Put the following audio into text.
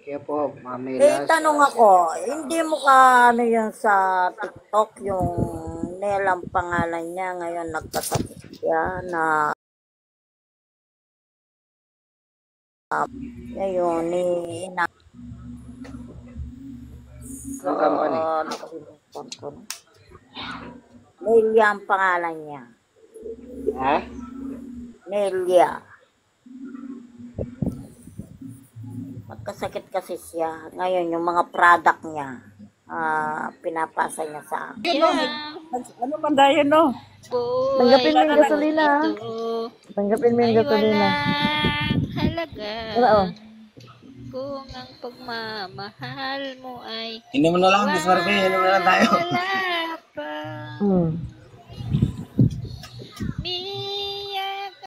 Kaya po, tanong ako, hindi mo ka ano yun sa TikTok, yung Nel ang pangalan niya, ngayon nagkasakit siya na ngayon ni Ang company. Nelia ang pangalan niya. Ha? Nelia. Magkasakit kasi siya. Ngayon, yung mga product niya, pinapasa niya sa akin. Ano man dahil, no? Tanggapin mo yung gasolina. Tanggapin mo yung gasolina. Halaga. Wala, oh. Kung ang pagmamahal mo ay Hindi mo na lang, Miss Marvin. Hindi mo na lang tayo. wala pa.